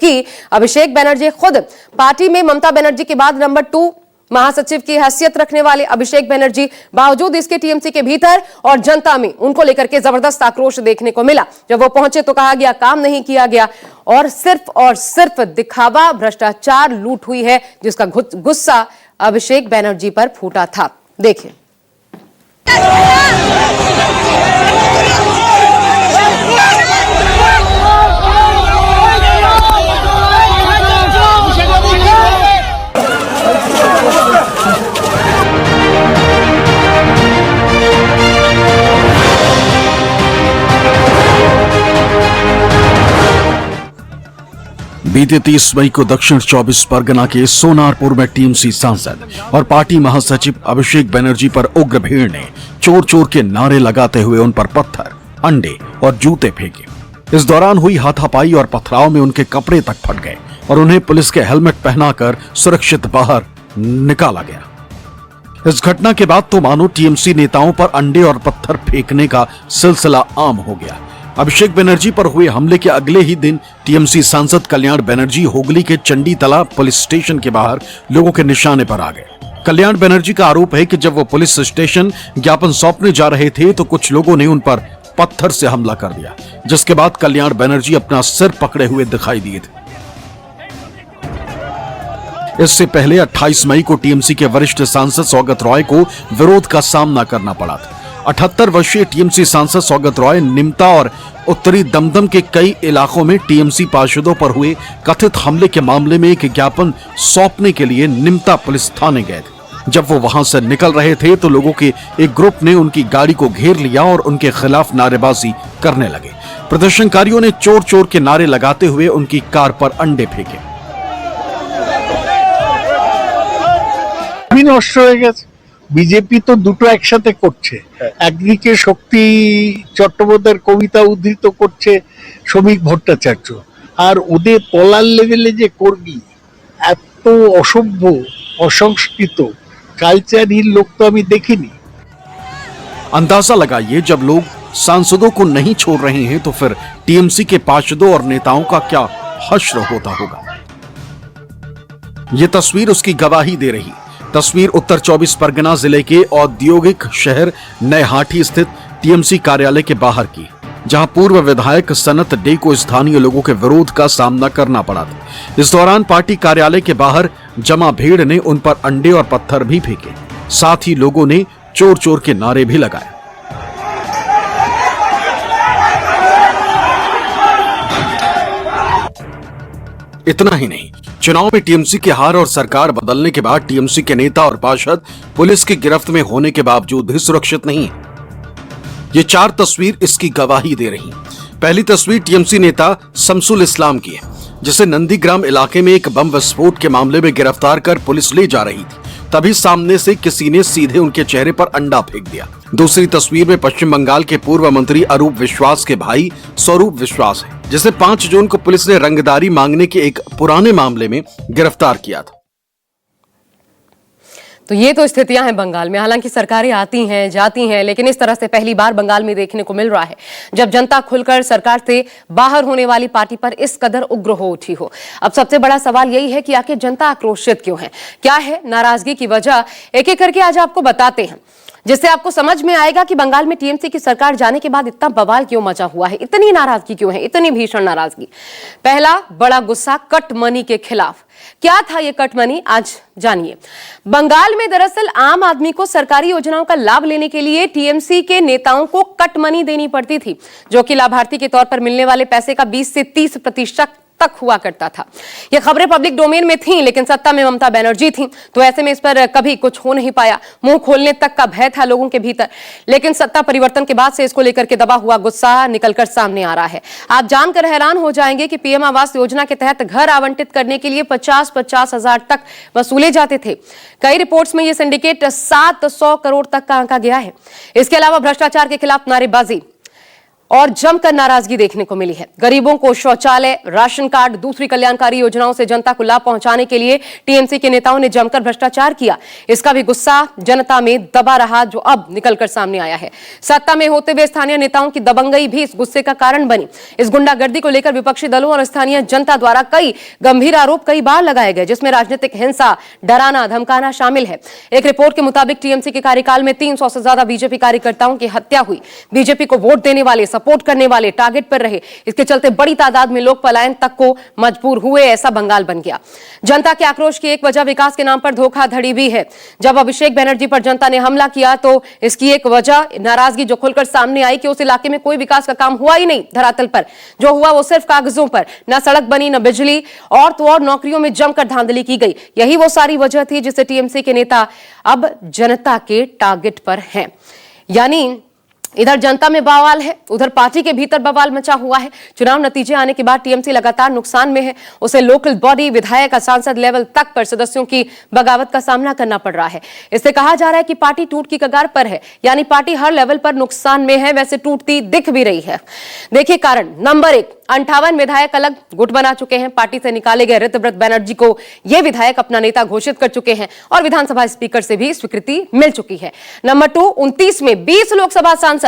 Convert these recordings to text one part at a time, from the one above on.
जबकि अभिषेक बनर्जी खुद पार्टी में ममता बनर्जी के बाद नंबर 2 महासचिव की हैसियत रखने वाले अभिषेक बनर्जी बावजूद इसके टीएमसी के भीतर और जनता में उनको लेकर के जबरदस्त आक्रोश देखने को मिला। जब वो पहुंचे तो कहा गया काम नहीं किया गया और सिर्फ दिखावा, भ्रष्टाचार, लूट हुई है, जिसका गुस्सा अभिषेक बनर्जी पर फूटा था। देखिए। बीते 30 मई को दक्षिण 24 परगना के सोनारपुर में टीएमसी सांसद और पार्टी महासचिव अभिषेक बनर्जी पर उग्र भीड़ ने चोर चोर के नारे लगाते हुए उन पर पत्थर, अंडे और जूते फेंके। इस दौरान हुई हाथापाई और पथराव में उनके कपड़े तक फट गए और उन्हें पुलिस के हेलमेट पहनाकर सुरक्षित बाहर निकाला गया। इस घटना के बाद तो मानो टीएमसी नेताओं पर अंडे और पत्थर फेंकने का सिलसिला आम हो गया। अभिषेक बनर्जी पर हुए हमले के अगले ही दिन टीएमसी सांसद कल्याण बनर्जी हुगली के चंडी तालाब पुलिस स्टेशन के बाहर लोगों के निशाने पर आ गए। कल्याण बनर्जी का आरोप है कि जब वो पुलिस स्टेशन ज्ञापन सौंपने जा रहे थे तो कुछ लोगों ने उन पर पत्थर से हमला कर दिया, जिसके बाद कल्याण बनर्जी अपना सिर पकड़े हुए दिखाई दिए थे। इससे पहले 28 मई को टीएमसी के वरिष्ठ सांसद सौगत रॉय को विरोध का सामना करना पड़ा था। 78 वर्षीय टीएमसी सांसद सौगत रॉय निमता और उत्तरी दमदम के कई इलाकों में टीएमसी पार्षदों पर हुए कथित हमले के मामले में एक ज्ञापन सौंपने के लिए निमता पुलिस थाने गए थे। जब वो वहां से निकल रहे थे तो लोगों के एक ग्रुप ने उनकी गाड़ी को घेर लिया और उनके खिलाफ नारेबाजी करने लगे। प्रदर्शनकारियों ने चोर चोर के नारे लगाते हुए उनकी कार पर अंडे फेंके। বিজেপি তো দুটো একসাথে করছে, একদিকে শক্তি চট্টোপাধ্যায়ের কবিতা উদ্ধৃত করছে শ্রমিক ভট্টাচার্য, আর ওদের তলার লেভেলে যে কর্মী এত অসভ্য অসংস্কৃত কালচারহীন लोग तो আমি দেখিনি। अंदाजा लगाइए, जब लोग सांसदों को नहीं छोड़ रहे हैं तो फिर टीएमसी के पार्षदों और नेताओं का क्या हश्र होता होगा। ये तस्वीर उसकी गवाही दे रही। तस्वीर उत्तर 24 परगना जिले के औद्योगिक शहर नयहाटी स्थित टीएमसी कार्यालय के बाहर की, जहां पूर्व विधायक सनत डे को स्थानीय लोगों के विरोध का सामना करना पड़ा था। इस दौरान पार्टी कार्यालय के बाहर जमा भीड़ ने उन पर अंडे और पत्थर भी फेंके, साथ ही लोगों ने चोर चोर के नारे भी लगाए। इतना ही नहीं, चुनाव में टीएमसी की हार और सरकार बदलने के बाद टीएमसी के नेता और पार्षद पुलिस की गिरफ्त में होने के बावजूद भी सुरक्षित नहीं है। ये 4 तस्वीर इसकी गवाही दे रही। पहली तस्वीर टीएमसी नेता शमसुल इस्लाम की है, जिसे नंदीग्राम इलाके में एक बम विस्फोट के मामले में गिरफ्तार कर पुलिस ले जा रही थी। तभी सामने से किसी ने सीधे उनके चेहरे पर अंडा फेंक दिया। दूसरी तस्वीर में पश्चिम बंगाल के पूर्व मंत्री अरूप विश्वास के भाई स्वरूप विश्वास है, जिसे 5 जून को पुलिस ने रंगदारी मांगने के एक पुराने मामले में गिरफ्तार किया था। तो ये तो स्थितियां हैं बंगाल में। हालांकि सरकारें आती हैं जाती हैं, लेकिन इस तरह से पहली बार बंगाल में देखने को मिल रहा है जब जनता खुलकर सरकार से बाहर होने वाली पार्टी पर इस कदर उग्र हो उठी हो। अब सबसे बड़ा सवाल यही है कि आखिर जनता आक्रोशित क्यों है, क्या है नाराजगी की वजह, एक एक करके आज आपको बताते हैं, जिससे आपको समझ में आएगा कि बंगाल में टीएमसी की सरकार जाने के बाद इतना बवाल क्यों मचा हुआ है, इतनी नाराजगी क्यों है, इतनी भीषण नाराजगी। पहला बड़ा गुस्सा कट मनी के खिलाफ। क्या था ये कट मनी, आज जानिए। बंगाल में दरअसल आम आदमी को सरकारी योजनाओं का लाभ लेने के लिए टीएमसी के नेताओं को कट मनी देनी पड़ती थी, जो कि लाभार्थी के तौर पर मिलने वाले पैसे का 20 से 30% तक हुआ करता था। ये खबरें पब्लिक डोमेन में थीं, लेकिन सत्ता में ममता बनर्जी थीं, तो ऐसे में इस पर कभी कुछ हो नहीं पाया। मुंह खोलने तक का भय था लोगों के भीतर, लेकिन सत्ता परिवर्तन के बाद से इसको लेकर के दबा हुआ गुस्सा निकलकर सामने आ रहा है। आप जानकर हैरान हो जाएंगे कि पीएम आवास योजना के तहत घर आवंटित करने के लिए 50-50 हजार तक वसूले जाते थे। कई रिपोर्ट्स में यह सिंडिकेट 700 करोड़ तक का आंका गया है। इसके अलावा भ्रष्टाचार के खिलाफ नारेबाजी, और जमकर नाराजगी देखने को मिली है। गरीबों को शौचालय, राशन कार्ड, दूसरी कल्याणकारी योजनाओं से जनता को लाभ पहुंचाने के लिए टीएमसी के नेताओं ने जमकर भ्रष्टाचार किया। इसका भी गुस्सा जनता में दबा रहा, जो अब निकलकर सामने आया है। सत्ता में होते हुए स्थानीय नेताओं की दबंगई भी इस गुस्से का कारण बनी। इस गुंडागर्दी को लेकर विपक्षी दलों और स्थानीय जनता द्वारा कई गंभीर आरोप कई बार लगाए गए, जिसमें राजनीतिक हिंसा, डराना, धमकाना शामिल है। एक रिपोर्ट के मुताबिक टीएमसी के कार्यकाल में 300 से ज्यादा बीजेपी कार्यकर्ताओं की हत्या हुई। बीजेपी को वोट देने वाले, सपोर्ट करने वाले टारगेट पर रहे। इसके चलते बड़ी तादाद में लोग पलायन तक को मजबूर हुए। ऐसा बंगाल बन गया। जनता के आक्रोश की एक वजह विकास के नाम पर धोखाधड़ी भी है। जब अभिषेक बनर्जी पर जनता ने हमला किया तो इसकी एक वजह नाराजगी जो खुलकर सामने आई कि उस इलाके में कोई विकास का काम हुआ ही नहीं। धरातल पर जो हुआ वो सिर्फ कागजों पर, न सड़क बनी, न बिजली, और तो और नौकरियों में जमकर धांधली की गई। यही वो सारी वजह थी जिससे टीएमसी के नेता अब जनता के टारगेट पर हैं। यानी इधर जनता में बवाल है, उधर पार्टी के भीतर बवाल मचा हुआ है। चुनाव नतीजे आने के बाद टीएमसी लगातार नुकसान में है। उसे लोकल बॉडी, विधायक और सांसद लेवल तक पर सदस्यों की बगावत का सामना करना पड़ रहा है। इससे कहा जा रहा है कि पार्टी टूट की कगार पर है, यानी पार्टी हर लेवल पर नुकसान में है, वैसे टूटती दिख भी रही है। देखिए कारण नंबर 1, 58 विधायक अलग गुट बना चुके हैं। पार्टी से निकाले गए ऋतव्रत बनर्जी को ये विधायक अपना नेता घोषित कर चुके हैं और विधानसभा स्पीकर से भी स्वीकृति मिल चुकी है। नंबर 2, 29 में 20 लोकसभा सांसद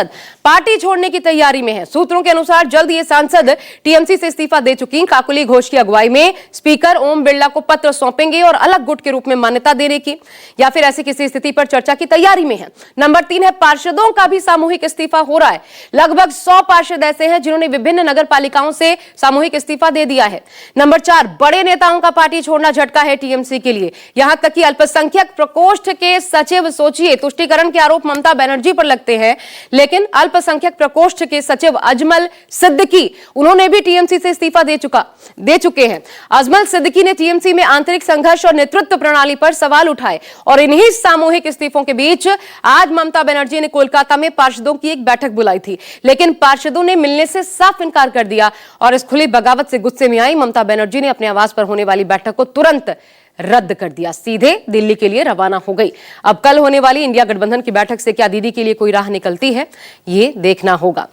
पार्टी छोड़ने की तैयारी में है। सूत्रों के अनुसार जल्द ये सांसद टीएमसी से इस्तीफा दे चुकी काकुली घोष की अगुवाई में स्पीकर ओम बिरला को पत्र सौंपेंगे और अलग गुट के रूप में मान्यता देने की या फिर ऐसी किसी स्थिति पर चर्चा की तैयारी में है। नंबर 3 है पार्षदों का भी सामूहिक इस्तीफा हो रहा है। लगभग 100 पार्षद ऐसे हैं जिन्होंने विभिन्न नगर पालिकाओं से सामूहिक इस्तीफा दे दिया है। नंबर 4, बड़े नेताओं का पार्टी छोड़ना झटका है टीएमसी के लिए। यहां तक कि अल्पसंख्यक प्रकोष्ठ के सचिव, सोचिए, तुष्टीकरण के आरोप ममता बनर्जी पर लगते हैं, लेकिन अल्पसंख्यक प्रकोष्ठ के सचिव अजमल सिद्दीकी, उन्होंने भी टीएमसी से इस्तीफा दे चुके हैं। अजमल सिद्दीकी ने टीएमसी में आंतरिक संघर्ष और नेतृत्व प्रणाली पर सवाल उठाए और इन्हीं सामूहिक इस्तीफों के बीच आज ममता बनर्जी ने कोलकाता में पार्षदों की एक बैठक बुलाई थी, लेकिन पार्षदों ने मिलने से साफ इनकार कर दिया और इस खुली बगावत से गुस्से में आई ममता बनर्जी ने अपने आवास पर होने वाली बैठक को तुरंत रद्द कर दिया, सीधे दिल्ली के लिए रवाना हो गई। अब कल होने वाली इंडिया गठबंधन की बैठक से क्या दीदी के लिए कोई राह निकलती है, ये देखना होगा।